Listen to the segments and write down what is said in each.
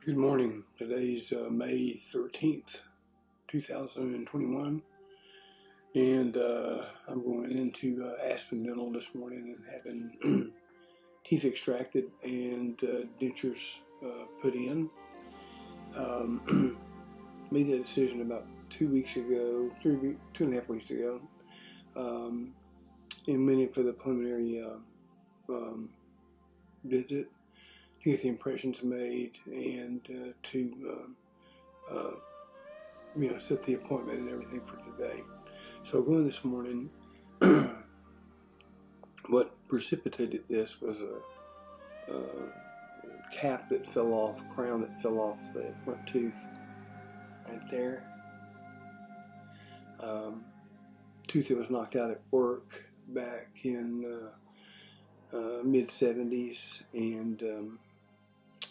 Good morning. Today's May 13th, 2021, and I'm going into ASPEN Dental this morning and having teeth extracted and dentures put in. Made that decision about 2 weeks ago, 2.5 weeks ago, and went in for the preliminary visit to get the impressions made and to set the appointment and everything for today. So going this morning, what precipitated this was a cap that fell off, crown that fell off the front tooth right there. Tooth that was knocked out at work back in mid-70s and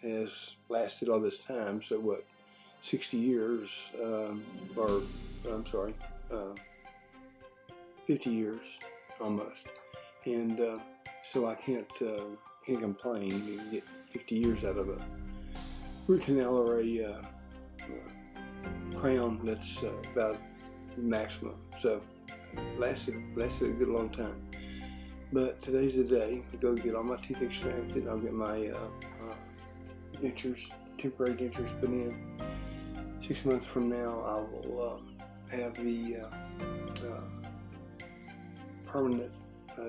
has lasted all this time. So what, 60 years, 50 years almost. And so I can't complain. You can get 50 years out of a root canal or a crown that's about maximum. So lasted a good long time. But today's the day to go get all my teeth extracted. I'll get my dentures, temporary dentures put in. 6 months from now, I will have the permanent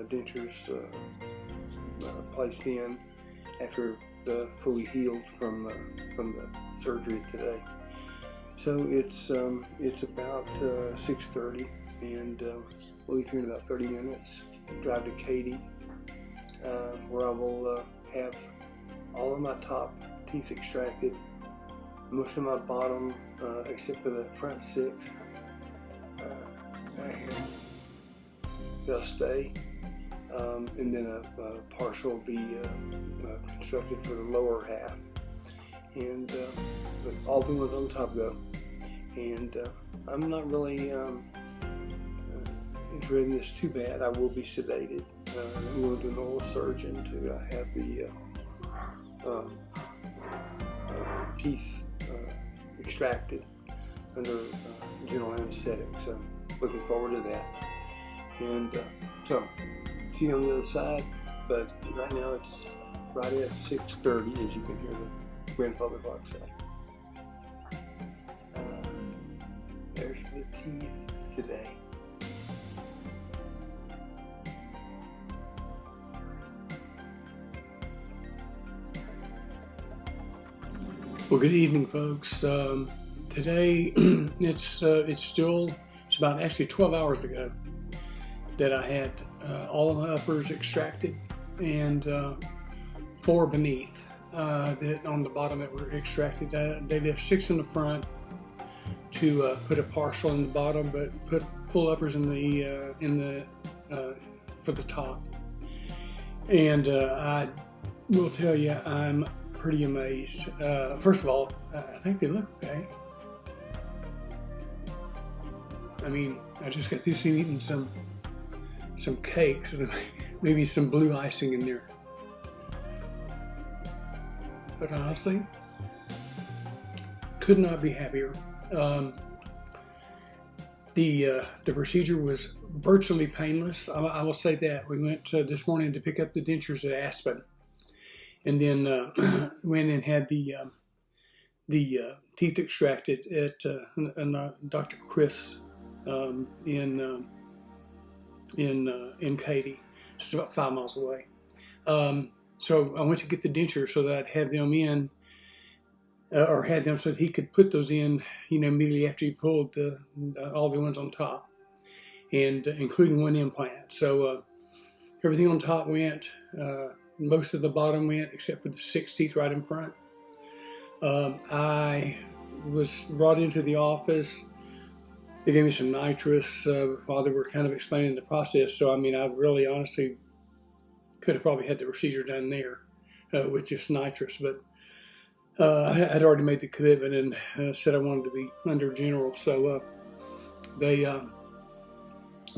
dentures placed in after fully healed from the surgery today. So it's about 6:30, and we'll leave here in about 30 minutes. Drive to Caney, where I will have all of my top teeth extracted, most of my bottom, except for the front 6. Right here, they'll stay, and then a partial will be constructed for the lower half, and but all the ones on top go. And I'm not really dreading this too bad. I will be sedated. I'm going to an oral surgeon to have the teeth extracted under general anesthetic. So looking forward to that. And so see you on the other side. But right now it's right at 6:30, as you can hear the grandfather clock say. There's the teeth today. Well, good evening, folks. Today it's about actually 12 hours ago that I had all of my uppers extracted and 4 beneath that on the bottom that were extracted. They left 6 in the front to put a partial in the bottom, but put full uppers in the for the top. And I will tell you, I'm pretty amazed. First of all, I think they look okay. I mean, I just got through eating some cakes and maybe some blue icing in there. But honestly, could not be happier. The procedure was virtually painless. I will say that. We went this morning to pick up the dentures at ASPEN, and then went and had the teeth extracted at Dr. Chris in Caney. It's about 5 miles away. So I went to get the dentures so that I'd have them in, or had them so that he could put those in, immediately after he pulled all the ones on top, and including 1 implant. So everything on top went. Most of the bottom went, except for the 6 teeth right in front. I was brought into the office. They gave me some nitrous while they were kind of explaining the process. So, I mean, I really honestly could have probably had the procedure done there with just nitrous. But I had already made the commitment and said I wanted to be under general. So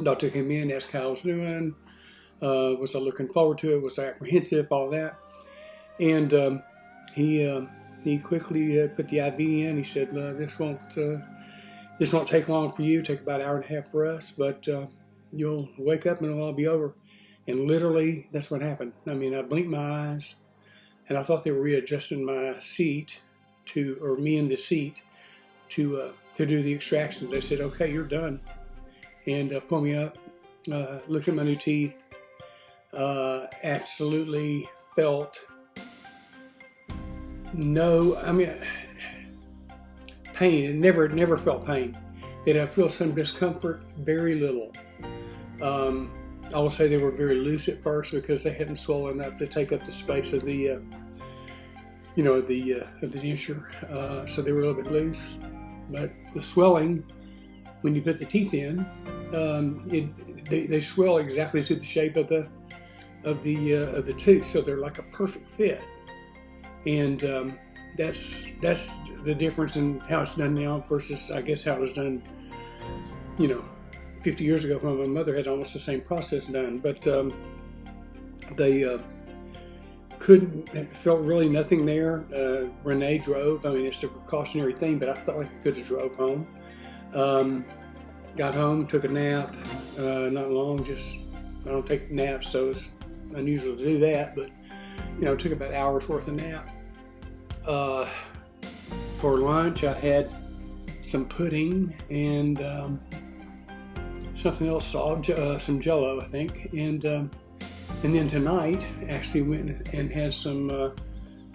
doctor came in, asked how I was doing. Was I looking forward to it? Was I apprehensive? All that. And he He quickly put the IV in. He said, this won't take long for you. Take about an hour and a half for us, but you'll wake up and it'll all be over. And literally, that's what happened. I mean, I blinked my eyes, and I thought they were readjusting my seat me in the seat to do the extraction. They said, okay, you're done. And pull me up, look at my new teeth, absolutely felt pain. It never felt pain. Did I feel some discomfort? Very little. I will say they were very loose at first because they hadn't swollen up to take up the space of the denture. So they were a little bit loose. But the swelling, when you put the teeth in, they swell exactly to the shape of the tooth. So they're like a perfect fit. And that's the difference in how it's done now versus, I guess, how it was done, 50 years ago when my mother had almost the same process done. But they felt really nothing there. Renee drove. I mean, it's a precautionary thing, but I felt like I could have drove home. Got home, took a nap, not long, I don't take naps, so it's unusual to do that, but, took about an hour's worth of nap. For lunch, I had some pudding and something else, some Jell-O, I think, and then tonight, actually went and had some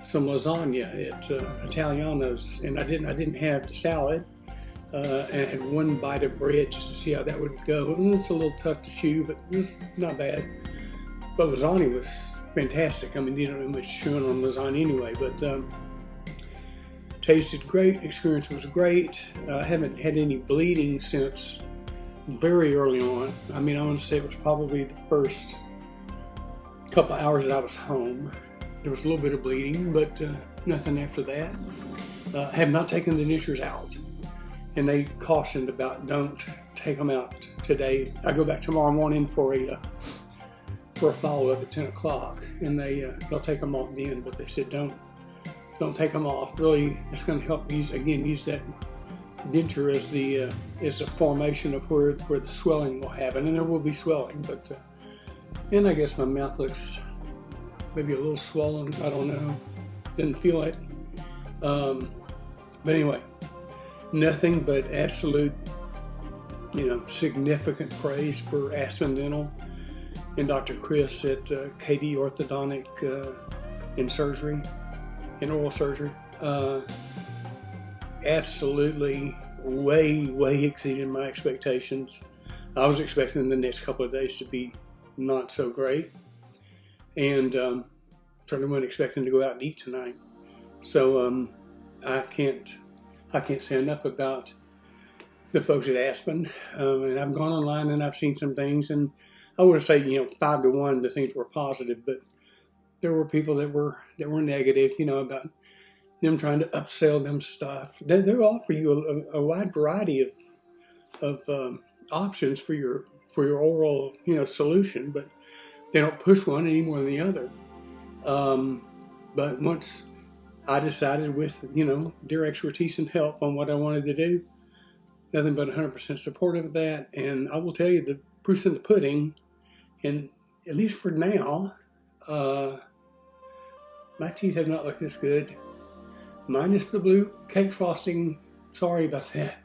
lasagna at Italiano's, and I didn't have the salad. And I had one bite of bread just to see how that would go. It was a little tough to chew, but it was not bad. But lasagna was fantastic. I mean, you don't do much chewing on lasagna anyway, but tasted great. Experience was great. I haven't had any bleeding since very early on. I mean, I want to say it was probably the first couple of hours that I was home. There was a little bit of bleeding, but nothing after that. I have not taken the dentures out. And they cautioned about don't take them out today. I go back tomorrow morning for a follow-up at 10 o'clock, and they'll take them off then. But they said don't take them off. Really, it's going to help use that denture as the formation of where the swelling will happen, and there will be swelling. But and I guess my mouth looks maybe a little swollen. I don't know. Didn't feel it. But anyway. Nothing but absolute, significant praise for ASPEN Dental and Dr. Chris at KD Orthodontic in oral surgery. Absolutely way exceeded my expectations. I was expecting the next couple of days to be not so great, and certainly wasn't expecting to go out and eat tonight. So I can't say enough about the folks at ASPEN. And I've gone online and I've seen some things, and I wouldn't say 5 to 1 the things were positive, but there were people that were negative, about them trying to upsell them stuff. They offer you a wide variety of options for your oral solution, but they don't push one any more than the other. But once I decided with, their expertise and help on what I wanted to do, nothing but 100% supportive of that. And I will tell you, the proof's in the pudding. And at least for now, my teeth have not looked this good. Minus the blue cake frosting. Sorry about that.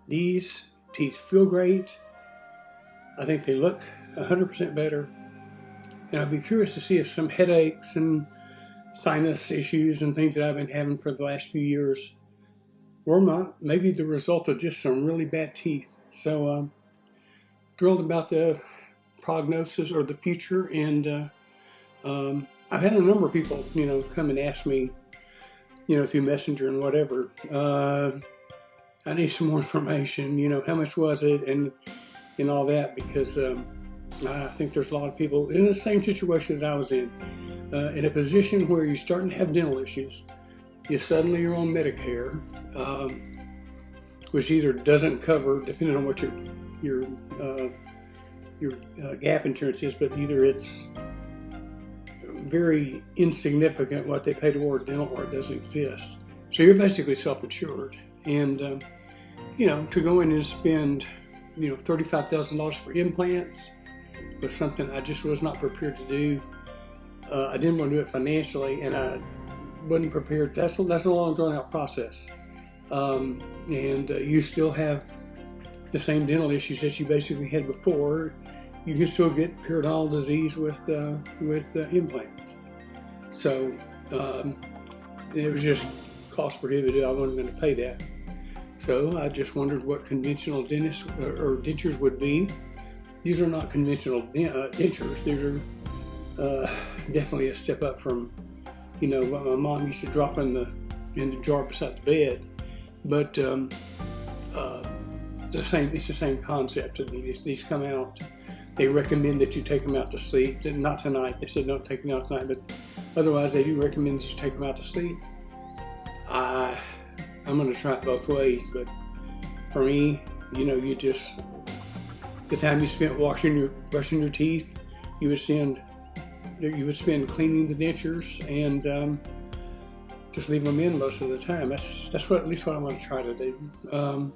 These teeth feel great. I think they look 100% better. And I'd be curious to see if some headaches and sinus issues and things that I've been having for the last few years were maybe the result of just some really bad teeth. So thrilled about the prognosis or the future, and I've had a number of people come and ask me through Messenger and whatever, I need some more information, how much was it and all that, because I think there's a lot of people in the same situation that I was in a position where you're starting to have dental issues. You suddenly are on Medicare, which either doesn't cover, depending on what your gap insurance is, but either it's very insignificant what they pay toward dental art doesn't exist. So you're basically self-insured. And, to go in and spend, $35,000 for implants was something I just was not prepared to do. I didn't want to do it financially, and I wasn't prepared. That's a long, drawn-out process. And you still have the same dental issues that you basically had before. You can still get periodontal disease with implants. So it was just cost prohibitive. I wasn't going to pay that. So I just wondered what conventional dentists or dentures would be. These are not conventional dentures. These are definitely a step up from, what my mom used to drop in the jar beside the bed. But it's the same concept. These come out. They recommend that you take them out to sleep. Not tonight. They said don't take them out tonight, but otherwise they do recommend that you take them out to sleep. I'm going to try it both ways, but for me, you just, the time you spent brushing your teeth, you would spend cleaning the dentures and just leave them in most of the time. That's at least what I want to try to do. But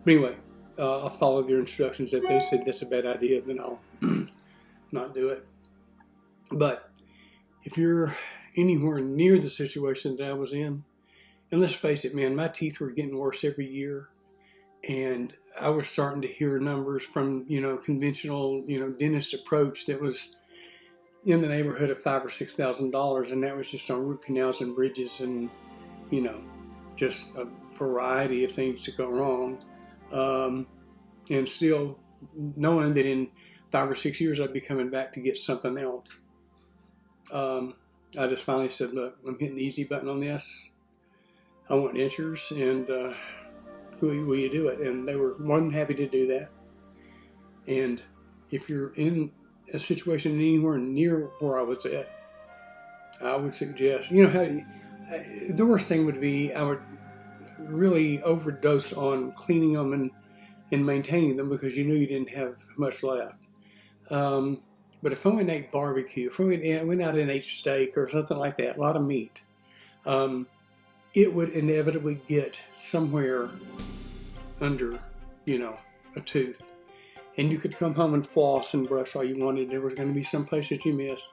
anyway, I'll follow your instructions. If they said that's a bad idea, then I'll not do it. But if you're anywhere near the situation that I was in, and let's face it, man, my teeth were getting worse every year, and I was starting to hear numbers from, conventional, dentist approach that was in the neighborhood of $5,000 or $6,000, and that was just on root canals and bridges and, just a variety of things that go wrong. And still knowing that in 5 or 6 years I'd be coming back to get something else. I just finally said, look, I'm hitting the easy button on this. I want dentures, and will you do it? And they were more than happy to do that. And if you're in a situation anywhere near where I was at, I would suggest, the worst thing would be I would really overdose on cleaning them and maintaining them because you knew you didn't have much left. But if I went and ate barbecue, if I went out and ate steak or something like that, a lot of meat, it would inevitably get somewhere under, a tooth. And you could come home and floss and brush all you wanted. There was going to be some place that you missed.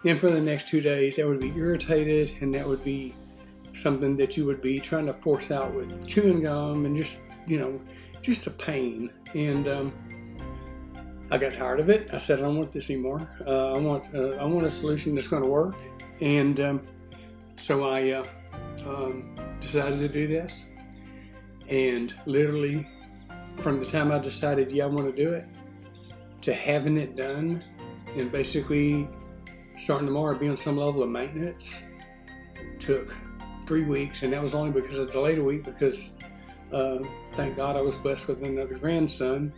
And for the next 2 days, that would be irritated, and that would be something that you would be trying to force out with chewing gum and just, just a pain. And I got tired of it. I said, I don't want this anymore. I want a solution that's going to work. And so I decided to do this. And literally, from the time I decided, I want to do it, to having it done and basically starting tomorrow, be on some level of maintenance, took 3 weeks. And that was only because I delayed a week because thank God I was blessed with another grandson,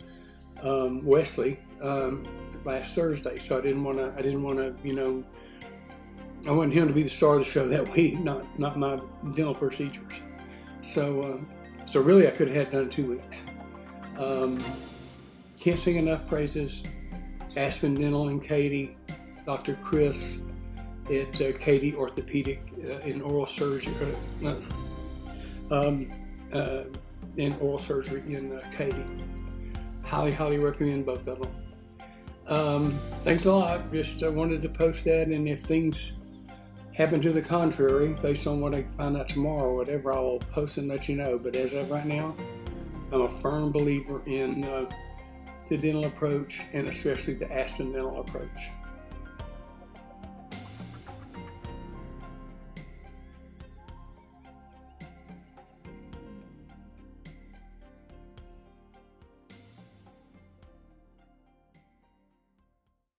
Wesley, last Thursday. So I didn't want to, I wanted him to be the star of the show that week, not my dental procedures. So really I could have had it done in 2 weeks. Can't sing enough praises. ASPEN Dental in Caney, Dr. Chris at Caney Orthopedic in oral surgery, in oral surgery in Caney. Highly recommend both of them. Thanks a lot. Just wanted to post that, and if things happen to the contrary, based on what I find out tomorrow or whatever, I will post and let you know. But as of right now, I'm a firm believer in the dental approach, and especially the ASPEN dental approach.